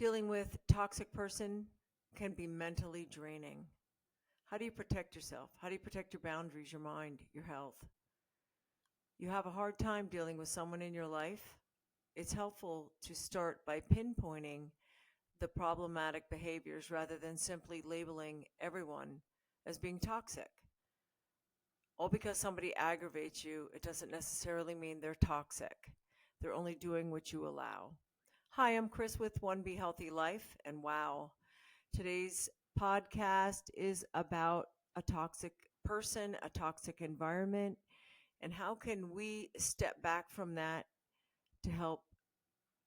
Dealing with toxic person can be mentally draining. How do you protect yourself? How do you protect your boundaries, your mind, your health? You have a hard time dealing with someone in your life? It's helpful to start by pinpointing the problematic behaviors rather than simply labeling everyone as being toxic. All because somebody aggravates you, it doesn't necessarily mean they're toxic. They're only doing what you allow. Hi, I'm Chris with One Be Healthy Life, and wow, today's podcast is about a toxic person, a toxic environment, and how can we step back from that to help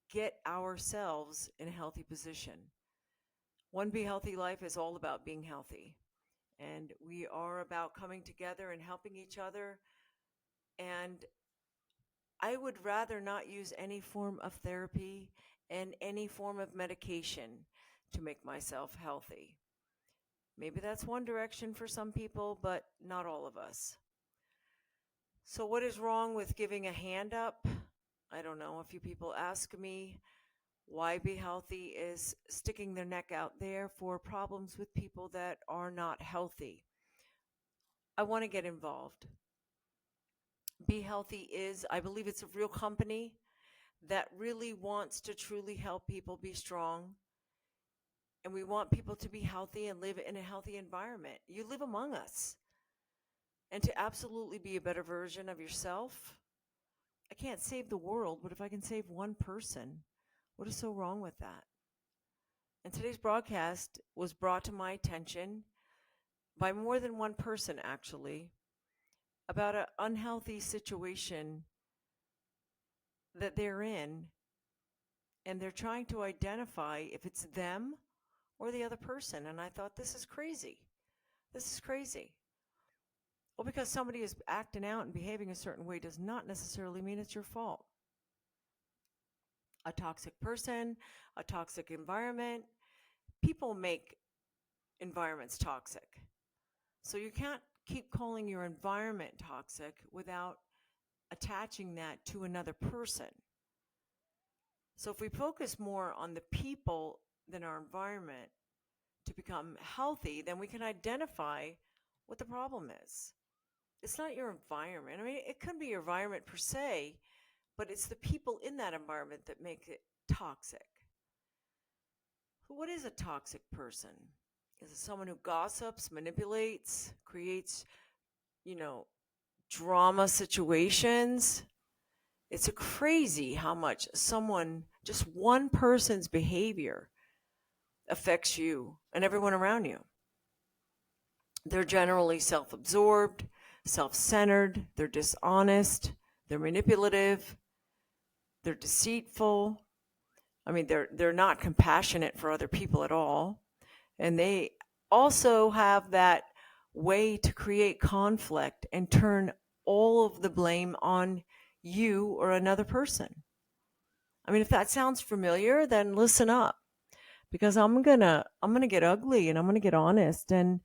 get ourselves in a healthy position. One Be Healthy Life is all about being healthy, and we are about coming together and helping each other. And I would rather not use any form of therapy and any form of medication to make myself healthy. Maybe that's one direction for some people, but not all of us. So, what is wrong with giving a hand up? I don't know. A few people ask me why Be Healthy is sticking their neck out there for problems with people that are not healthy. I want to get involved. Be Healthy is, I believe it's a real company that really wants to truly help people be strong. And we want people to be healthy and live in a healthy environment. You live among us. And to absolutely be a better version of yourself, I can't save the world, but if I can save one person, what is so wrong with that? And today's broadcast was brought to my attention by more than one person, actually, about an unhealthy situation that they're in, and they're trying to identify if it's them or the other person. And I thought, this is crazy. This is crazy. Well, because somebody is acting out and behaving a certain way does not necessarily mean it's your fault. A toxic person, a toxic environment, people make environments toxic. So you can't keep calling your environment toxic without attaching that to another person. So if we focus more on the people than our environment to become healthy, then we can identify what the problem is. It's not your environment. I mean, it could be your environment per se, but it's the people in that environment that make it toxic. So what is a toxic person? Is it someone who gossips, manipulates, creates, drama situations? It's crazy how much just one person's behavior affects you and everyone around you. They're generally self-absorbed, self-centered, they're dishonest, they're manipulative, they're deceitful. I mean, they're not compassionate for other people at all. And they also have that way to create conflict and turn all of the blame on you or another person. I mean, if that sounds familiar, then listen up, because I'm going to get ugly and I'm going to get honest. And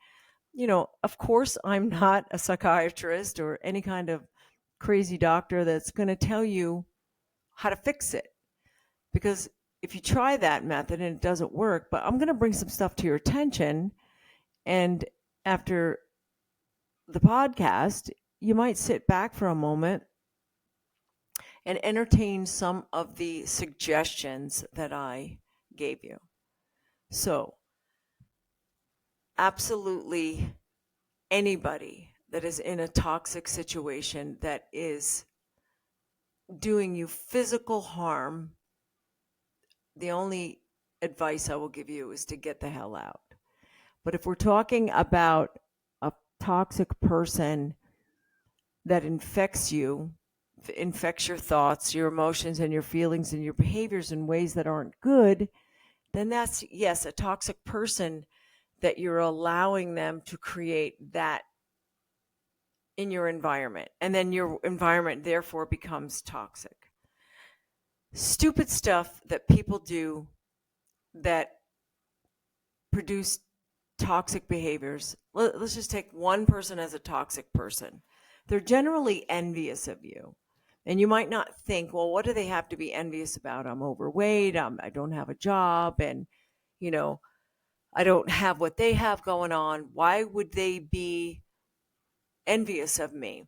of course, I'm not a psychiatrist or any kind of crazy doctor that's going to tell you how to fix it. Because if you try that method and it doesn't work, but I'm going to bring some stuff to your attention. And after the podcast, you might sit back for a moment and entertain some of the suggestions that I gave you. So, absolutely anybody that is in a toxic situation that is doing you physical harm, the only advice I will give you is to get the hell out. But if we're talking about a toxic person that infects you, infects your thoughts, your emotions, and your feelings and your behaviors in ways that aren't good, then that's, yes, a toxic person that you're allowing them to create that in your environment. And then your environment therefore becomes toxic. Stupid stuff that people do that produce toxic behaviors. Let's just take one person as a toxic person. They're generally envious of you. And you might not think, well, what do they have to be envious about? I'm overweight. I don't have a job. And, you know, I don't have what they have going on. Why would they be envious of me?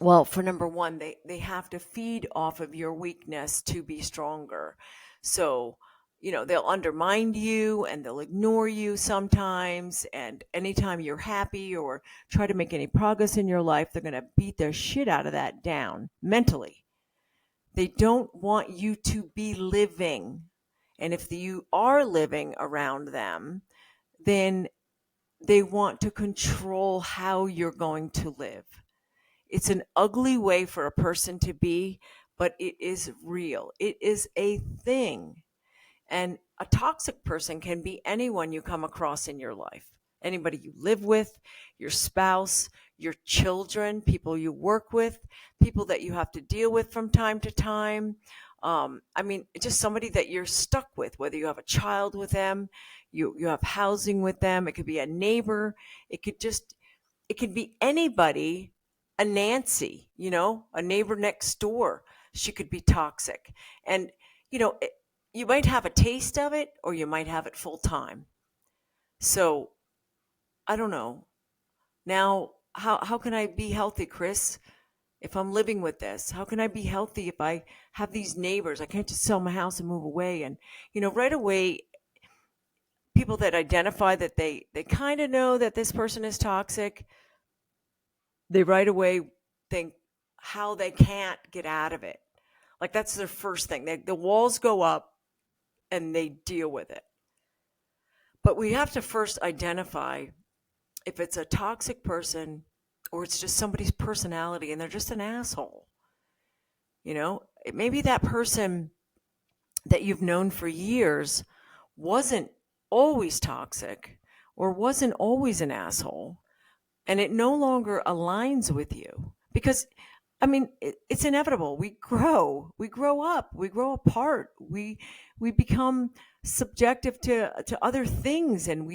Well, for number one, they have to feed off of your weakness to be stronger. So, they'll undermine you and they'll ignore you sometimes. And anytime you're happy or try to make any progress in your life, they're going to beat their shit out of that down mentally. They don't want you to be living. And if you are living around them, then they want to control how you're going to live. It's an ugly way for a person to be, but it is real. It is a thing. And a toxic person can be anyone you come across in your life. Anybody you live with, your spouse, your children, people you work with, people that you have to deal with from time to time. Just somebody that you're stuck with, whether you have a child with them, you have housing with them, it could be a neighbor, it could be anybody, a Nancy, a neighbor next door. She could be toxic. And, you might have a taste of it or you might have it full time. So I don't know. Now, how can I be healthy, Chris? If I'm living with this, how can I be healthy if I have these neighbors? I can't just sell my house and move away. And, right away, people that identify that they kind of know that this person is toxic, they right away think how they can't get out of it. Like that's their first thing. The walls go up and they deal with it. But we have to first identify if it's a toxic person or it's just somebody's personality and they're just an asshole. Maybe that person that you've known for years wasn't always toxic or wasn't always an asshole, and it no longer aligns with you because it's inevitable. We grow up, we grow apart, we become subjective to other things, and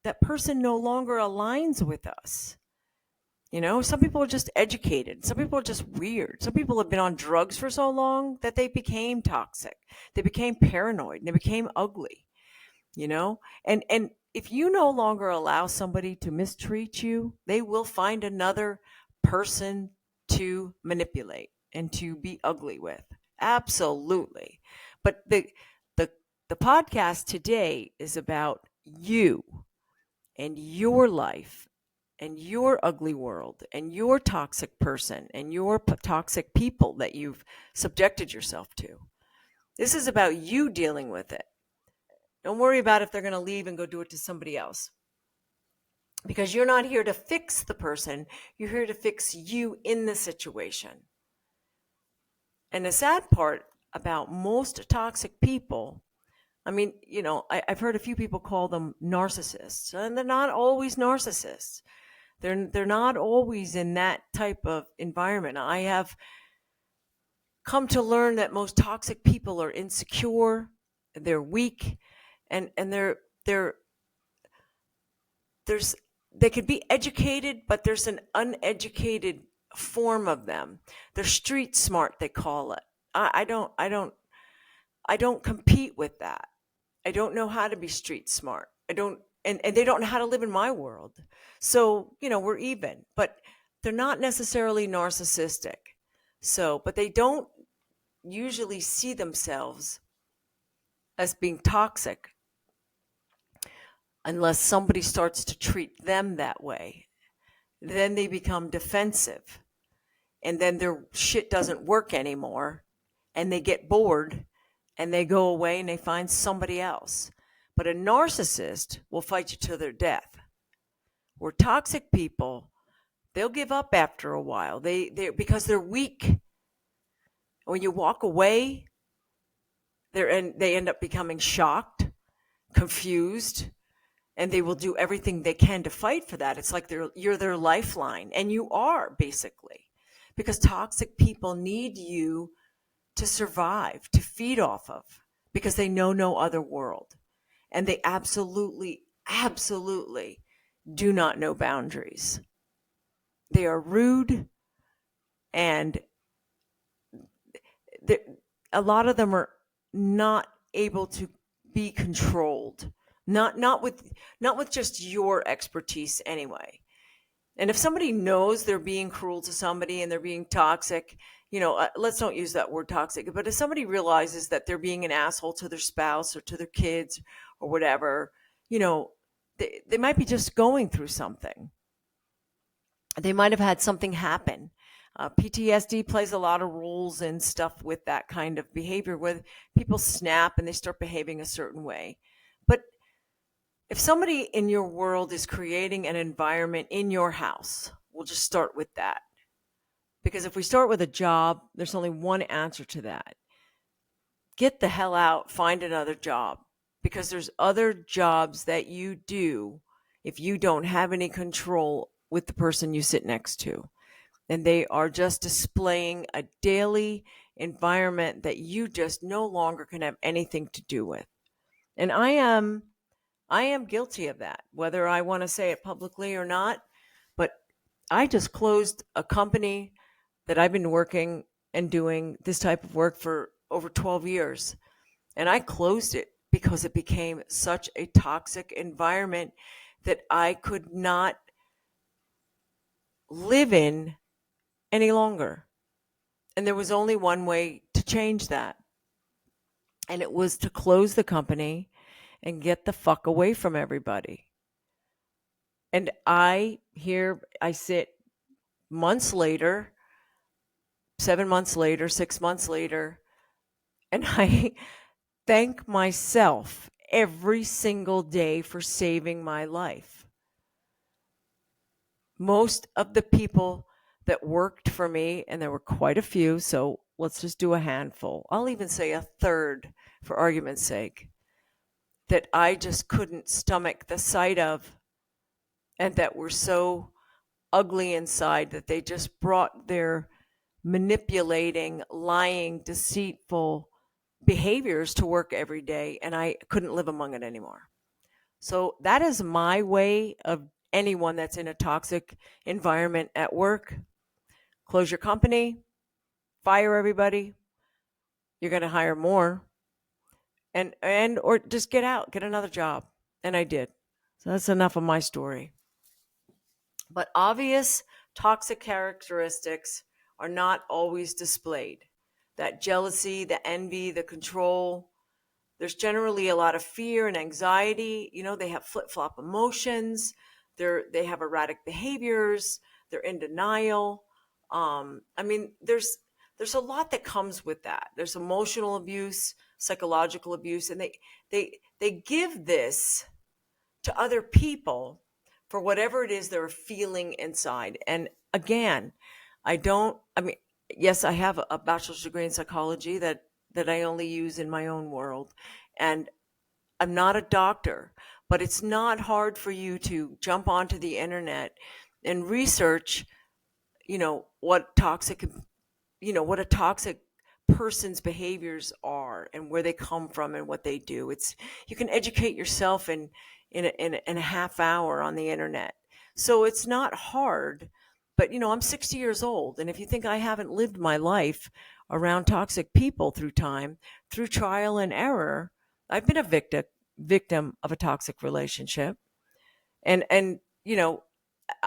that person no longer aligns with us. Some people are just educated, some people are just weird, some people have been on drugs for so long that they became toxic, they became paranoid, and they became ugly. And if you no longer allow somebody to mistreat you, they will find another person to manipulate and to be ugly with. Absolutely. But the the podcast today is about you and your life and your ugly world and your toxic person and your toxic people that you've subjected yourself to. This is about you dealing with it. Don't worry about if they're going to leave and go do it to somebody else. Because you're not here to fix the person, you're here to fix you in the situation. And the sad part about most toxic people, I've heard a few people call them narcissists, and they're not always narcissists. They're not always in that type of environment. I have come to learn that most toxic people are insecure, they're weak, and they could be educated, but there's an uneducated form of them. They're street smart, they call it. I don't compete with that. I don't know how to be street smart. I don't, and they don't know how to live in my world. So, we're even, but they're not necessarily narcissistic. So, but they don't usually see themselves as being toxic unless somebody starts to treat them that way. Then they become defensive, and then their shit doesn't work anymore, and they get bored and they go away and they find somebody else. But a narcissist will fight you to their death. Where toxic people, they'll give up after a while. They because they're weak. When you walk away, they end up becoming shocked, confused, and they will do everything they can to fight for that. It's like you're their lifeline, and you are, basically, because toxic people need you to survive, to feed off of, because they know no other world, and they absolutely do not know boundaries. They are rude, And a lot of them are not able to be controlled, not with just your expertise anyway. And if somebody knows they're being cruel to somebody and they're being toxic, let's don't use that word toxic, but if somebody realizes that they're being an asshole to their spouse or to their kids or whatever, they might be just going through something. They might have had something happen. PTSD plays a lot of roles and stuff with that kind of behavior, where people snap and they start behaving a certain way. But if somebody in your world is creating an environment in your house, we'll just start with that. Because if we start with a job, there's only one answer to that. Get the hell out, find another job. Because there's other jobs that you do if you don't have any control with the person you sit next to. And they are just displaying a daily environment that you just no longer can have anything to do with. And I am guilty of that, whether I want to say it publicly or not. But I just closed a company that I've been working and doing this type of work for over 12 years. And I closed it because it became such a toxic environment that I could not live in any longer. And there was only one way to change that. And it was to close the company and get the fuck away from everybody. And I sit months later, 7 months later, 6 months later, and I thank myself every single day for saving my life. Most of the people that worked for me, and there were quite a few, so let's just do a handful. I'll even say a third for argument's sake, that I just couldn't stomach the sight of, and that were so ugly inside that they just brought their manipulating, lying, deceitful behaviors to work every day, and I couldn't live among it anymore. So that is my way of anyone that's in a toxic environment at work. Close your company, fire everybody. You're going to hire more, and or just get out, get another job. And I did. So that's enough of my story. But obvious toxic characteristics are not always displayed. That jealousy, the envy, the control. There's generally a lot of fear and anxiety. They have flip-flop emotions. They have erratic behaviors. They're in denial. There's a lot that comes with that. There's emotional abuse, psychological abuse, and they give this to other people for whatever it is they're feeling inside. And again, yes, I have a bachelor's degree in psychology that I only use in my own world. And I'm not a doctor, but it's not hard for you to jump onto the internet and research, what a toxic person's behaviors are and where they come from and what they do. You can educate yourself in a half hour on the internet. So it's not hard, but I'm 60 years old. And if you think I haven't lived my life around toxic people through time, through trial and error, I've been a victim of a toxic relationship. And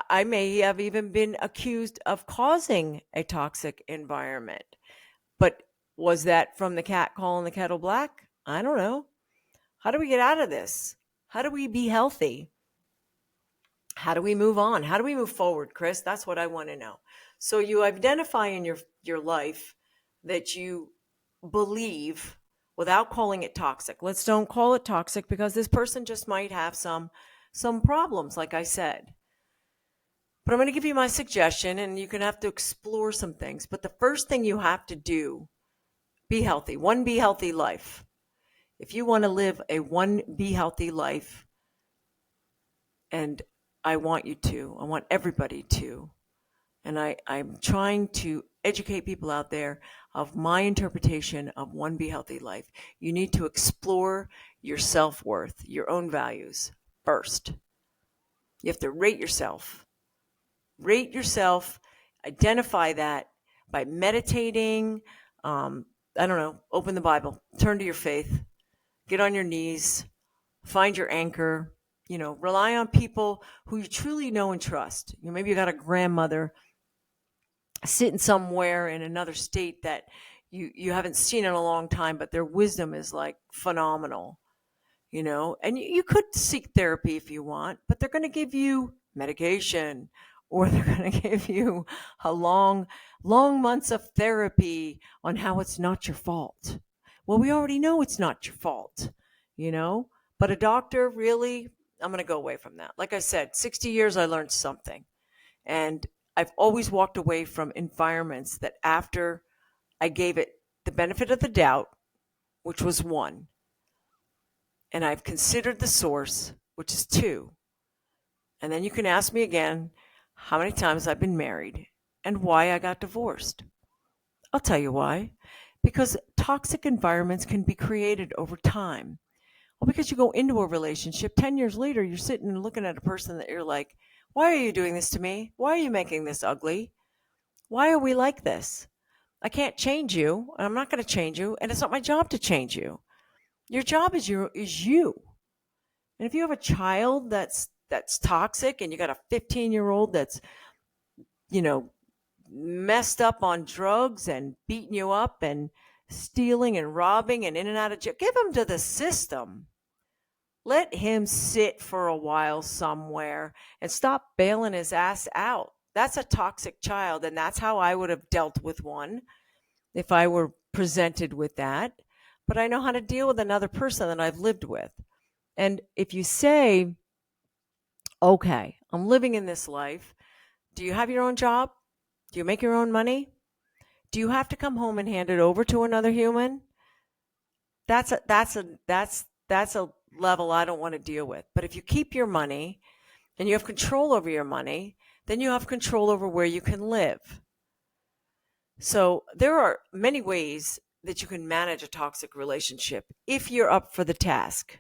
I may have even been accused of causing a toxic environment. But was that from the cat calling the kettle black? I don't know. How do we get out of this? How do we be healthy? How do we move on? How do we move forward, Chris? That's what I want to know. So you identify in your life that you believe, without calling it toxic. Let's don't call it toxic, because this person just might have some problems, like I said. But I'm going to give you my suggestion, and you can have to explore some things. But the first thing you have to do, be healthy. One Be Healthy life. If you want to live a one Be Healthy life, and I want everybody to, and I'm trying to educate people out there of my interpretation of one Be Healthy life. You need to explore your self-worth, your own values first. You have to rate yourself, identify that, by meditating. I don't know, open the Bible, turn to your faith, get on your knees, find your anchor, rely on people who you truly know and trust. Maybe you got a grandmother sitting somewhere in another state that you haven't seen in a long time, but their wisdom is like phenomenal, and you could seek therapy if you want, but they're going to give you medication, or they're going to give you a long months of therapy on how it's not your fault. Well, we already know it's not your fault, you know, but a doctor, really, I'm going to go away from that. Like I said, 60 years, I learned something. And I've always walked away from environments that after I gave it the benefit of the doubt, which was one, and I've considered the source, which is two. And then you can ask me again how many times I've been married and why I got divorced. I'll tell you why. Because toxic environments can be created over time. Well, because you go into a relationship, 10 years later, you're sitting and looking at a person that you're like, why are you doing this to me? Why are you making this ugly? Why are we like this? I can't change you, and I'm not going to change you, and it's not my job to change you. Your job is you. And if you have a child that's toxic, and you got a 15-year-old that's, you know, messed up on drugs and beating you up and stealing and robbing and in and out of jail, give him to the system. Let him sit for a while somewhere and stop bailing his ass out. That's a toxic child, and that's how I would have dealt with one if I were presented with that. But I know how to deal with another person that I've lived with. And if you say, okay, I'm living in this life, do you have your own job? Do you make your own money? Do you have to come home and hand it over to another human? That's a level I don't want to deal with. But if you keep your money and you have control over your money, then you have control over where you can live. So there are many ways that you can manage a toxic relationship if you're up for the task.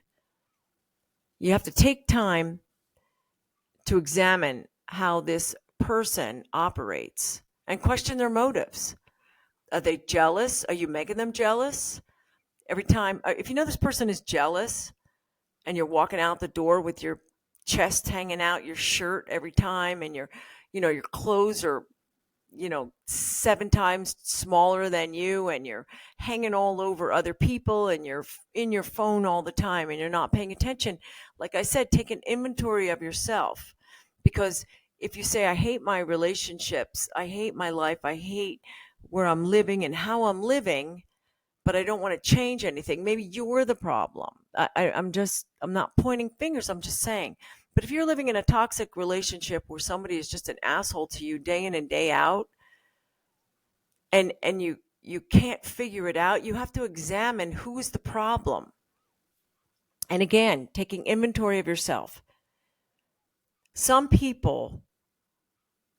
You have to take time to examine how this person operates and question their motives. Are they jealous? Are you making them jealous? Every time, if you know this person is jealous and you're walking out the door with your chest hanging out your shirt every time, and your clothes are 7 times smaller than you, and you're hanging all over other people, and you're in your phone all the time, and you're not paying attention. Like I said, take an inventory of yourself, because if you say, I hate my relationships, I hate my life, I hate where I'm living and how I'm living, but I don't want to change anything, maybe you're the problem. I'm not pointing fingers, I'm just saying. But if you're living in a toxic relationship where somebody is just an asshole to you day in and day out, and you can't figure it out, you have to examine who is the problem. And again, taking inventory of yourself. Some people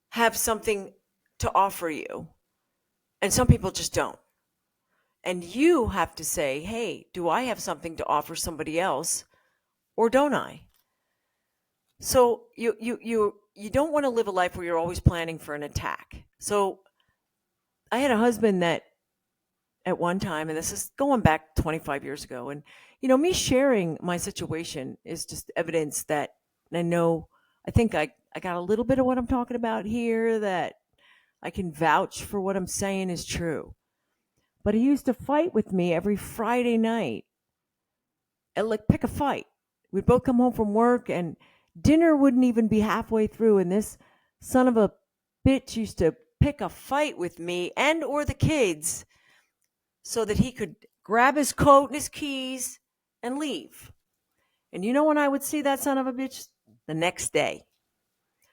have something to offer you, and some people just don't. And you have to say, hey, do I have something to offer somebody else, or don't I? So you don't want to live a life where you're always planning for an attack. So I had a husband that at one time, and this is going back 25 years ago, and me sharing my situation is just evidence that I think I got a little bit of what I'm talking about here, that I can vouch for what I'm saying is true. But he used to fight with me every Friday night and pick a fight. We'd both come home from work and dinner wouldn't even be halfway through, and this son of a bitch used to pick a fight with me and or the kids so that he could grab his coat and his keys and leave. And you know when I would see that son of a bitch? The next day.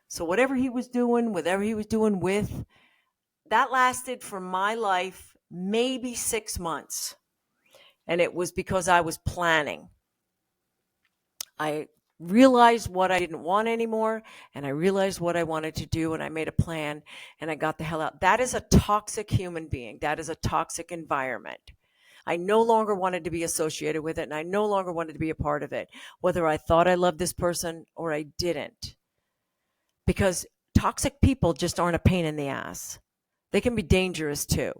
So whatever he was doing with, that lasted for my life maybe 6 months. And it was because I was planning. I realized what I didn't want anymore, and I realized what I wanted to do, and I made a plan, and I got the hell out. That is a toxic human being. That is a toxic environment. I no longer wanted to be associated with it, and I no longer wanted to be a part of it, whether I thought I loved this person or I didn't. Because toxic people just aren't a pain in the ass. They can be dangerous too.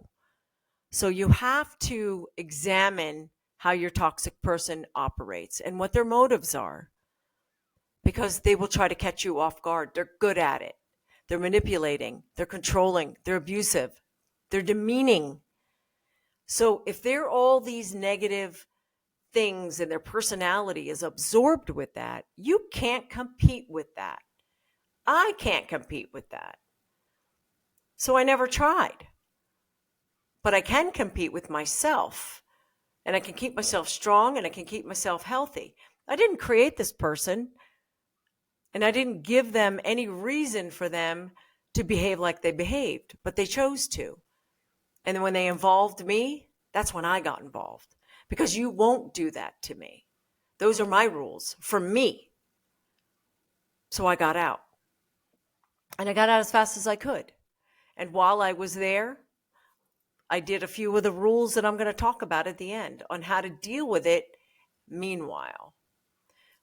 So you have to examine how your toxic person operates and what their motives are, because they will try to catch you off guard. They're good at it. They're manipulating, they're controlling, they're abusive, they're demeaning. So if they're all these negative things and their personality is absorbed with that, you can't compete with that. I can't compete with that. So I never tried. But I can compete with myself, and I can keep myself strong, and I can keep myself healthy. I didn't create this person, and I didn't give them any reason for them to behave like they behaved, but they chose to. And then when they involved me, that's when I got involved, because you won't do that to me. Those are my rules for me. So I got out, and I got out as fast as I could. And while I was there, I did a few of the rules that I'm going to talk about at the end on how to deal with it. Meanwhile,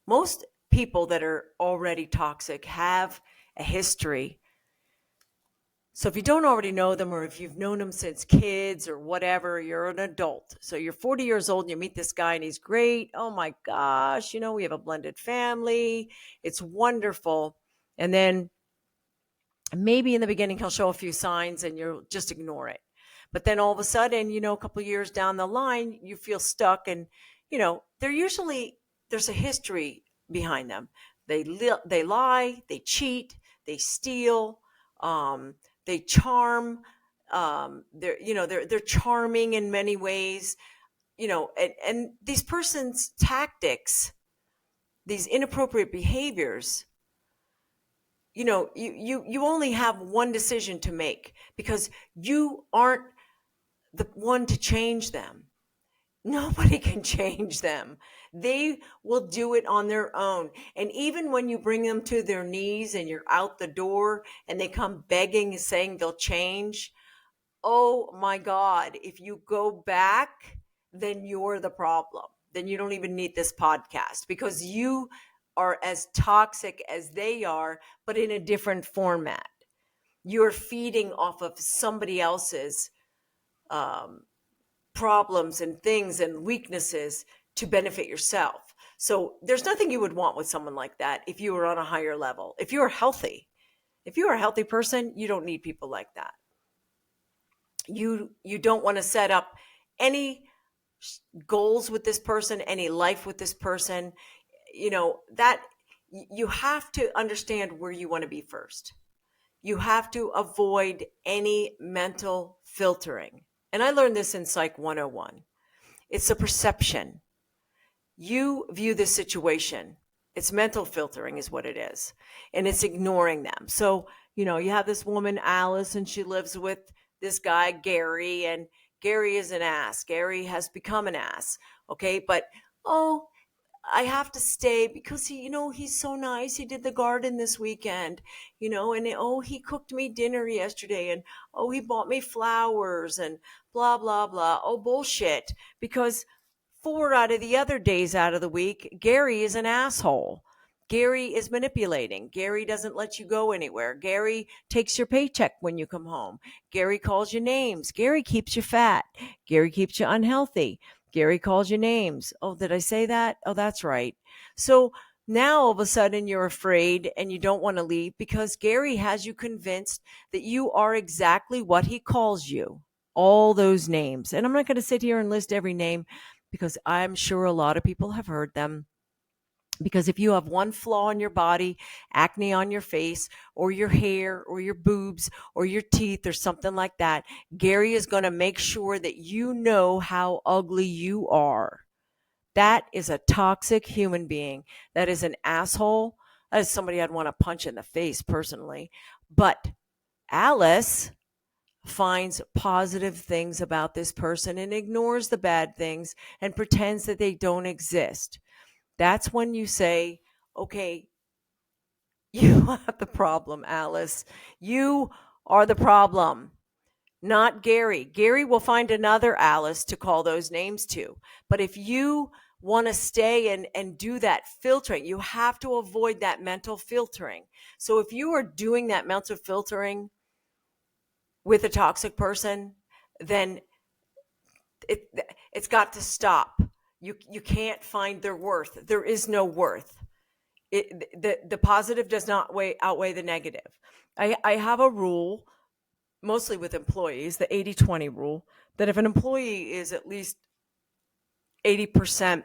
most people that are already toxic have a history. So if you don't already know them, or if you've known them since kids or whatever, you're an adult. So you're 40 years old and you meet this guy and he's great. Oh my gosh, we have a blended family. It's wonderful. And then maybe in the beginning he'll show a few signs and you'll just ignore it. But then all of a sudden, a couple of years down the line, you feel stuck, and there's a history behind them. They lie, they cheat, they steal, they charm. They're charming in many ways. And these persons' tactics, these inappropriate behaviors, you only have one decision to make, because you aren't the one to change them. Nobody can change them. They will do it on their own. And even when you bring them to their knees and you're out the door and they come begging and saying they'll change, oh my God, if you go back, then you're the problem. Then you don't even need this podcast, because you are as toxic as they are, but in a different format. You're feeding off of somebody else's problems and things and weaknesses to benefit yourself. So there's nothing you would want with someone like that if you were on a higher level. If you are healthy, if you're a healthy person, you don't need people like that. You don't want to set up any goals with this person, any life with this person. That you have to understand where you want to be first. You have to avoid any mental filtering. And I learned this in Psych 101. It's a perception. You view this situation. It's mental filtering is what it is. And it's ignoring them. So, you have this woman, Alice, and she lives with this guy, Gary, and Gary is an ass. Gary has become an ass. Okay. But, I have to stay because he's so nice. He did the garden this weekend, and he cooked me dinner yesterday, and he bought me flowers, and blah, blah, blah. Oh, bullshit. Because 4 out of the other days out of the week, Gary is an asshole. Gary is manipulating. Gary doesn't let you go anywhere. Gary takes your paycheck when you come home. Gary calls you names. Gary keeps you fat. Gary keeps you unhealthy. Gary calls you names. Oh, did I say that? Oh, that's right. So now all of a sudden you're afraid and you don't want to leave because Gary has you convinced that you are exactly what he calls you. All those names. And I'm not going to sit here and list every name because I'm sure a lot of people have heard them. Because if you have one flaw in your body, acne on your face, or your hair, or your boobs, or your teeth, or something like that, Gary is going to make sure that you know how ugly you are. That is a toxic human being. That is an asshole. That is somebody I'd want to punch in the face personally. But Alice finds positive things about this person and ignores the bad things and pretends that they don't exist. That's when you say, okay, you have the problem, Alice. You are the problem, not Gary. Gary will find another Alice to call those names to. But if you want to stay and do that filtering, you have to avoid that mental filtering. So if you are doing that mental filtering, with a toxic person, then it it's got to stop. You can't find their worth. There is no worth. The positive does not outweigh the negative. I have a rule, mostly with employees, the 80-20 rule, that if an employee is at least 80%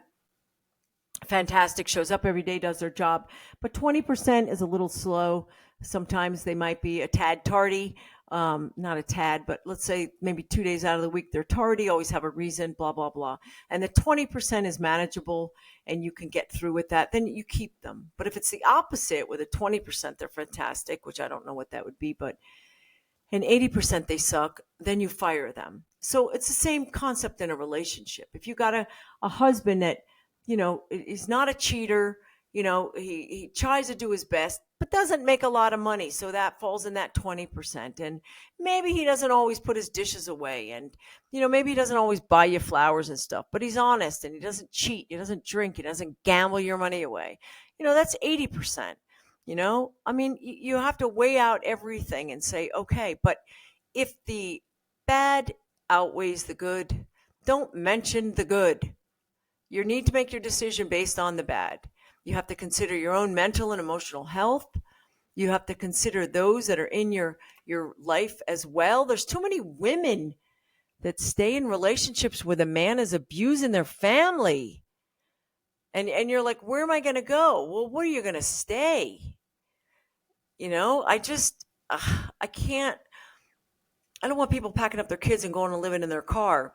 fantastic, shows up every day, does their job, but 20% is a little slow. Sometimes they might be a tad tardy, not a tad, but let's say maybe 2 days out of the week they're tardy, always have a reason, blah, blah, blah. And the 20% is manageable and you can get through with that, then you keep them. But if it's the opposite, with a 20% they're fantastic, which I don't know what that would be, but and 80% they suck, then you fire them. So it's the same concept in a relationship. If you got a husband that, is not a cheater, he tries to do his best, but doesn't make a lot of money. So that falls in that 20%. And maybe he doesn't always put his dishes away. And, maybe he doesn't always buy you flowers and stuff, but he's honest and he doesn't cheat. He doesn't drink. He doesn't gamble your money away. That's 80%. I mean, you have to weigh out everything and say, okay, but if the bad outweighs the good, don't mention the good. You need to make your decision based on the bad. You have to consider your own mental and emotional health. You have to consider those that are in your life as well. There's too many women that stay in relationships where the man is abusing their family. And you're like, where am I going to go? Well, where are you going to stay? I can't, I don't want people packing up their kids and going and living in their car.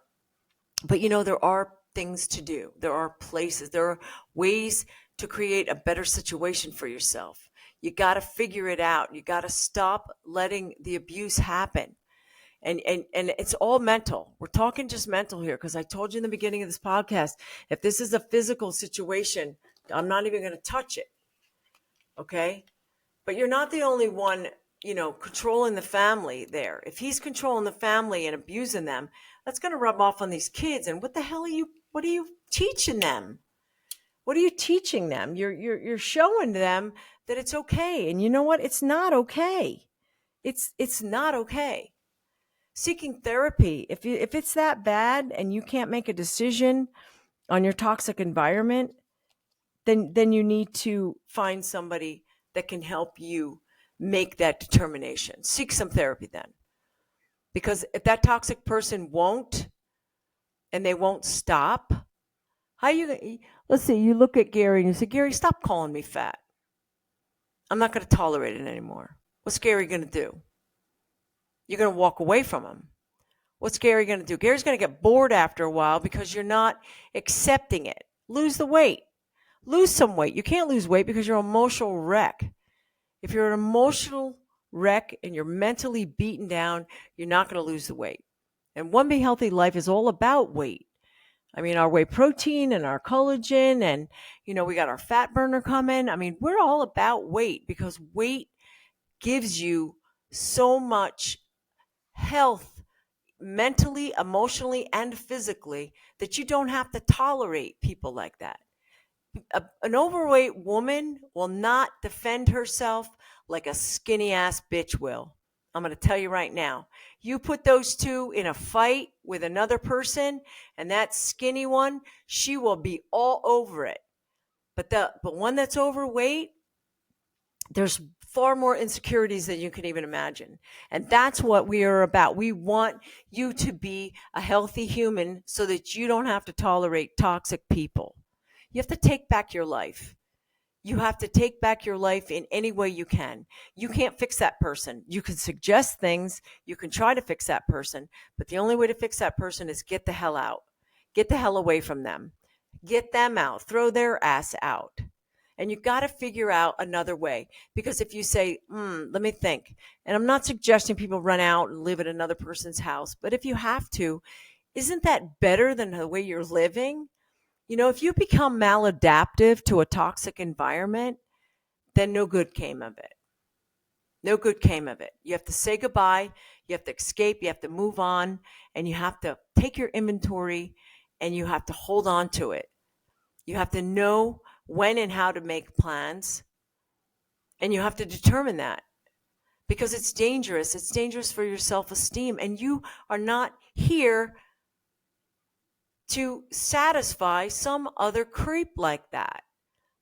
But, there are things to do. There are places, there are ways to create a better situation for yourself. You got to figure it out. You got to stop letting the abuse happen. And it's all mental. We're talking just mental here, because I told you in the beginning of this podcast, if this is a physical situation, I'm not even going to touch it. Okay? But you're not the only one, controlling the family there. If he's controlling the family and abusing them, that's going to rub off on these kids. And what are you teaching them? What are you teaching them? You're showing them that it's okay. And you know what? It's not okay. It's not okay. Seeking therapy, if it's that bad and you can't make a decision on your toxic environment, then you need to find somebody that can help you make that determination. Seek some therapy then. Because if that toxic person won't, and they won't stop, let's see, you look at Gary and you say, Gary, stop calling me fat. I'm not going to tolerate it anymore. What's Gary going to do? You're going to walk away from him. What's Gary going to do? Gary's going to get bored after a while because you're not accepting it. Lose the weight. Lose some weight. You can't lose weight because you're an emotional wreck. If you're an emotional wreck and you're mentally beaten down, you're not going to lose the weight. And One Be Healthy Life is all about weight. I mean, our whey protein and our collagen, and, we got our fat burner coming. I mean, we're all about weight, because weight gives you so much health, mentally, emotionally, and physically, that you don't have to tolerate people like that. An overweight woman will not defend herself like a skinny ass bitch will. I'm going to tell you right now. You put those two in a fight with another person, and that skinny one, she will be all over it. But one that's overweight, there's far more insecurities than you can even imagine. And that's what we are about. We want you to be a healthy human so that you don't have to tolerate toxic people. You have to take back your life. You have to take back your life in any way you can. You can't fix that person. You can suggest things. You can try to fix that person. But the only way to fix that person is get the hell out. Get the hell away from them. Get them out. Throw their ass out. And you got to figure out another way. Because if you say, let me think. And I'm not suggesting people run out and live at another person's house. But if you have to, isn't that better than the way you're living? If you become maladaptive to a toxic environment, then no good came of it. No good came of it. You have to say goodbye. You have to escape. You have to move on. And you have to take your inventory and you have to hold on to it. You have to know when and how to make plans. And you have to determine that. because it's dangerous. It's dangerous for your self-esteem. And you are not here to satisfy some other creep like that,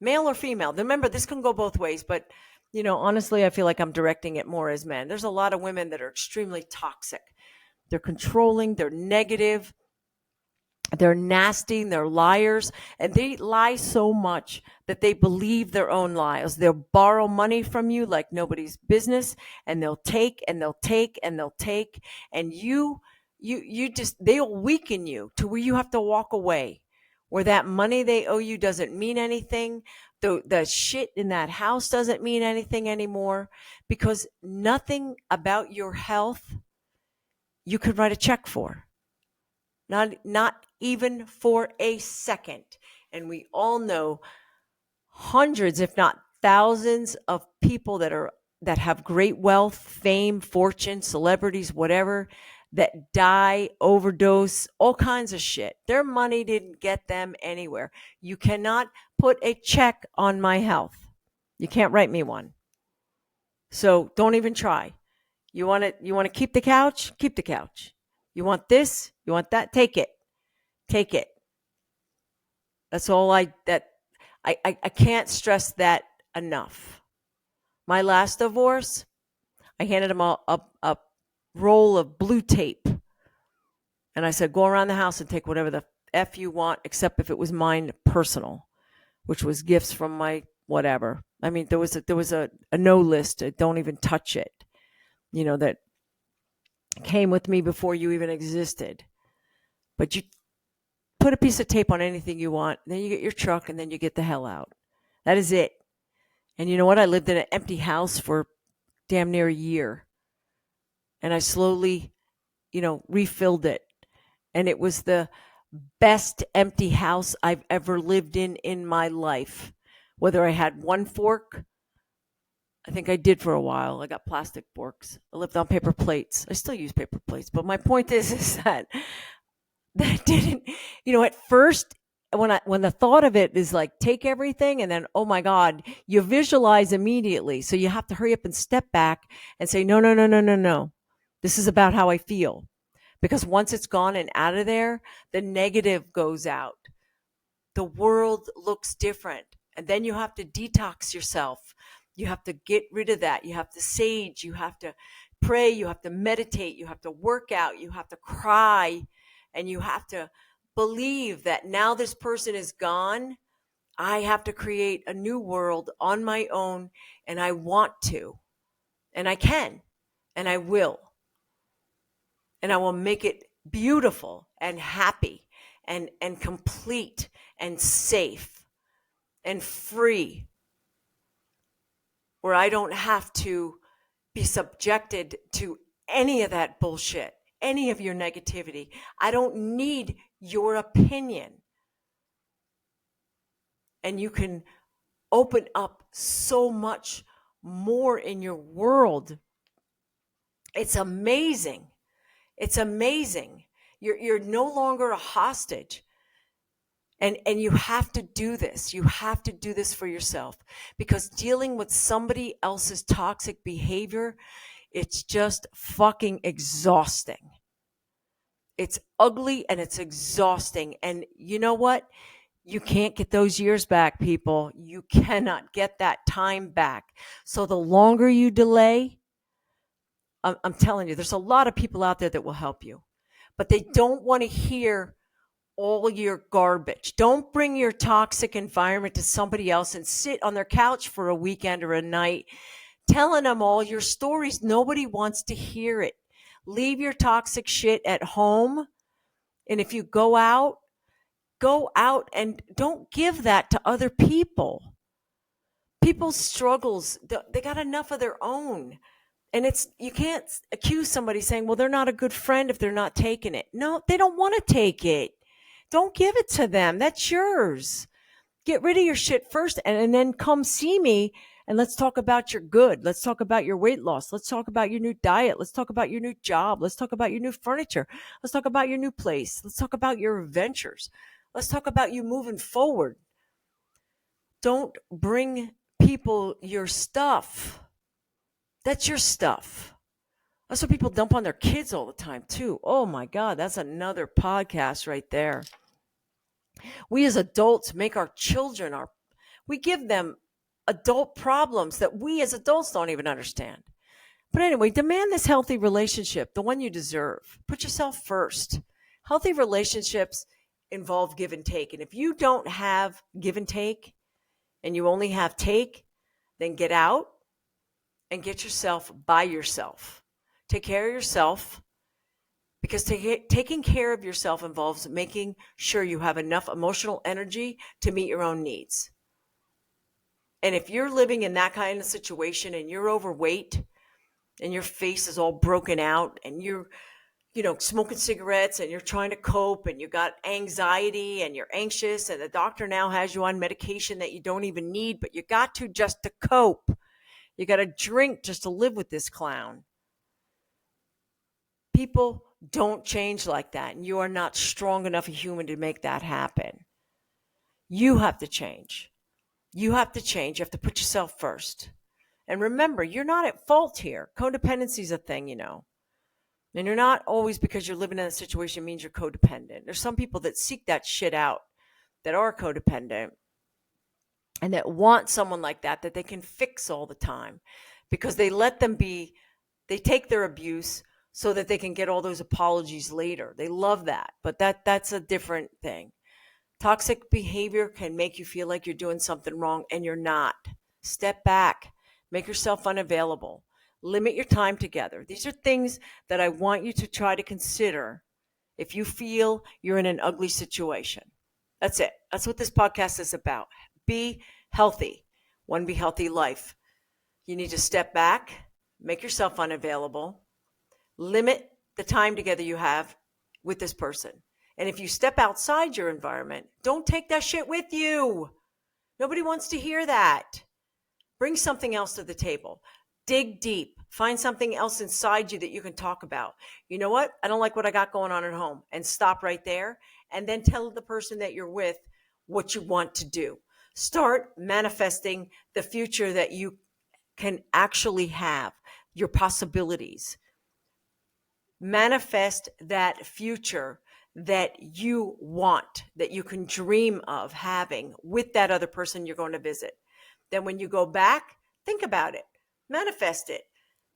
male or female. Remember, this can go both ways, but honestly, I feel like I'm directing it more as men. There's a lot of women that are extremely toxic. They're controlling, they're negative, they're nasty, they're liars, and they lie so much that they believe their own lies. They'll borrow money from you like nobody's business, and they'll take and they'll take and they'll take, and they'll weaken you to where you have to walk away, where that money they owe you doesn't mean anything. The shit in that house doesn't mean anything anymore, because nothing about your health you could write a check for. Not even for a second. And we all know hundreds, if not thousands, of people that have great wealth, fame, fortune, celebrities, whatever, that die, overdose, all kinds of shit. Their money didn't get them anywhere. You cannot put a check on my health. You can't write me one. So don't even try. You want to keep the couch? Keep the couch. You want this? You want that? Take it. Take it. That's all I can't stress that enough. My last divorce, I handed him a roll of blue tape. And I said, go around the house and take whatever the F you want, except if it was mine personal, which was gifts from my whatever. I mean, there was a no list. Don't even touch it. That came with me before you even existed. But you put a piece of tape on anything you want, then you get your truck, and then you get the hell out. That is it. And you know what? I lived in an empty house for damn near a year. And I slowly, refilled it. And it was the best empty house I've ever lived in my life. Whether I had one fork, I think I did for a while. I got plastic forks. I lived on paper plates. I still use paper plates. But my point is that didn't, at first, when the thought of it is like, take everything, and then, oh my God, you visualize immediately. So you have to hurry up and step back and say, no, no, no, no, no, no. This is about how I feel. Because once it's gone and out of there, the negative goes out. The world looks different. And then you have to detox yourself. You have to get rid of that. You have to sage. You have to pray. You have to meditate. You have to work out. You have to cry. And you have to believe that now this person is gone. I have to create a new world on my own. And I want to. And I can. And I will. And I will make it beautiful and happy and complete and safe and free, where I don't have to be subjected to any of that bullshit, any of your negativity. I don't need your opinion. And you can open up so much more in your world. It's amazing. It's amazing. You're no longer a hostage. And you have to do this. You have to do this for yourself, because dealing with somebody else's toxic behavior, it's just fucking exhausting. It's ugly and it's exhausting. And you know what? You can't get those years back, people. You cannot get that time back. So the longer you delay, I'm telling you, there's a lot of people out there that will help you, but they don't want to hear all your garbage. Don't bring your toxic environment to somebody else and sit on their couch for a weekend or a night telling them all your stories. Nobody wants to hear it. Leave your toxic shit at home. And if you go out and don't give that to other people. People's struggles, they got enough of their own. And you can't accuse somebody saying, well, they're not a good friend if they're not taking it. No, they don't want to take it. Don't give it to them. That's yours. Get rid of your shit first, and then come see me, and let's talk about your good. Let's talk about your weight loss. Let's talk about your new diet. Let's talk about your new job. Let's talk about your new furniture. Let's talk about your new place. Let's talk about your adventures. Let's talk about you moving forward. Don't bring people your stuff. That's your stuff. That's what people dump on their kids all the time, too. Oh my God, that's another podcast right there. We as adults make our children we give them adult problems that we as adults don't even understand. But anyway, demand this healthy relationship, the one you deserve. Put yourself first. Healthy relationships involve give and take. And if you don't have give and take and you only have take, then get out and get yourself by yourself. Take care of yourself, because taking care of yourself involves making sure you have enough emotional energy to meet your own needs. And if you're living in that kind of situation and you're overweight and your face is all broken out and you're smoking cigarettes and you're trying to cope and you got anxiety and you're anxious and the doctor now has you on medication that you don't even need, but you got to just to cope. You got to drink just to live with this clown. People don't change like that, and you are not strong enough a human to make that happen. You have to change. You have to change. You have to put yourself first. And remember, you're not at fault here. Codependency is a thing, And you're not always, because you're living in a situation, means you're codependent. There's some people that seek that shit out, that are codependent, and that want someone like that they can fix all the time, because they take their abuse so that they can get all those apologies later. They love that, but that's a different thing. Toxic behavior can make you feel like you're doing something wrong, and you're not. Step back. Make yourself unavailable. Limit your time together. These are things that I want you to try to consider if you feel you're in an ugly situation. That's it. That's what this podcast is about. Be healthy. One Be Healthy life. You need to step back, make yourself unavailable, limit the time together you have with this person. And if you step outside your environment, don't take that shit with you. Nobody wants to hear that. Bring something else to the table. Dig deep. Find something else inside you that you can talk about. You know what? I don't like what I got going on at home. And stop right there. And then tell the person that you're with what you want to do. Start manifesting the future that you can actually have, your possibilities. Manifest that future that you want, that you can dream of having with that other person you're going to visit. Then when you go back, think about it, manifest it.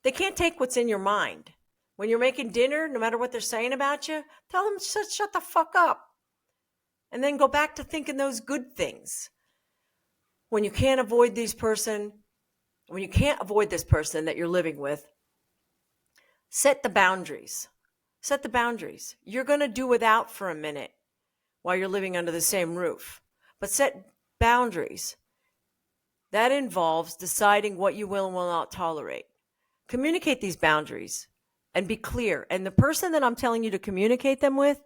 They can't take what's in your mind. When you're making dinner, no matter what they're saying about you, tell them, shut the fuck up. And then go back to thinking those good things. When you can't avoid this person that you're living with, set the boundaries. Set the boundaries. You're going to do without for a minute while you're living under the same roof. But set boundaries. That involves deciding what you will and will not tolerate. Communicate these boundaries and be clear. And the person that I'm telling you to communicate them with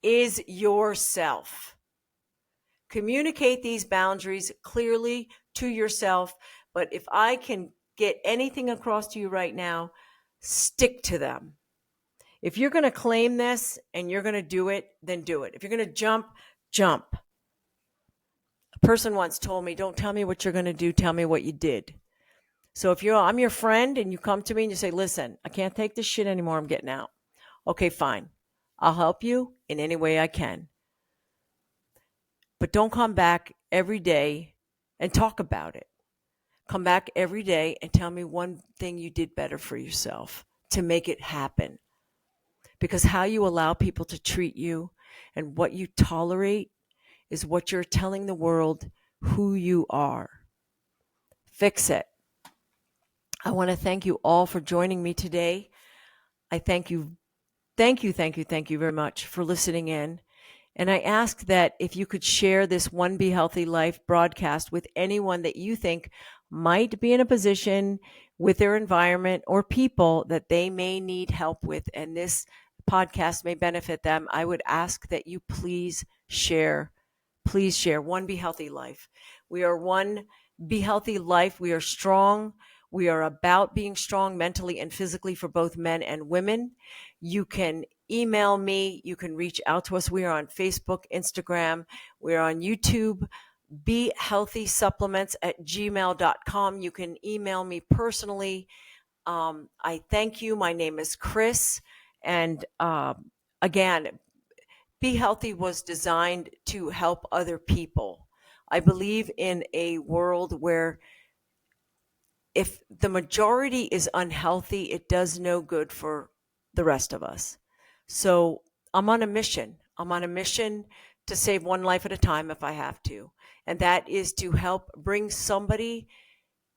is yourself. Communicate these boundaries clearly to yourself. But if I can get anything across to you right now, stick to them. If you're going to claim this and you're going to do it, then do it. If you're going to jump, jump. A person once told me, don't tell me what you're going to do, tell me what you did. So if I'm your friend and you come to me and you say, listen, I can't take this shit anymore, I'm getting out. Okay, fine. I'll help you in any way I can. But don't come back every day and talk about it. Come back every day and tell me one thing you did better for yourself to make it happen. Because how you allow people to treat you and what you tolerate is what you're telling the world who you are. Fix it. I want to thank you all for joining me today. I thank you very much for listening in. And I ask that if you could share this One Be Healthy Life broadcast with anyone that you think might be in a position with their environment or people that they may need help with, and this podcast may benefit them, I would ask that you please share. Please share One Be Healthy Life. We are One Be Healthy Life. We are strong. We are about being strong mentally and physically for both men and women. You can email me. You can reach out to us. We are on Facebook, Instagram. We are on YouTube. BeHealthySupplements@gmail.com. You can email me personally. I thank you. My name is Chris. And again, Be Healthy was designed to help other people. I believe in a world where if the majority is unhealthy, it does no good for the rest of us. So I'm on a mission. I'm on a mission to save one life at a time if I have to. And that is to help bring somebody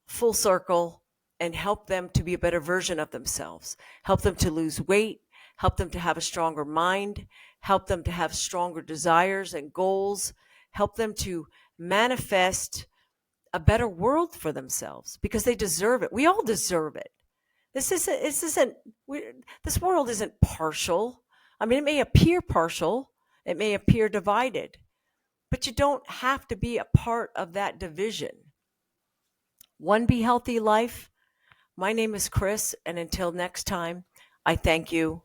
full circle and help them to be a better version of themselves, help them to lose weight, help them to have a stronger mind, help them to have stronger desires and goals, help them to manifest a better world for themselves because they deserve it. We all deserve it. This isn't this world isn't partial. I mean, it may appear partial, it may appear divided, but you don't have to be a part of that division. One Be Healthy life. My name is Chris, and until next time, I thank you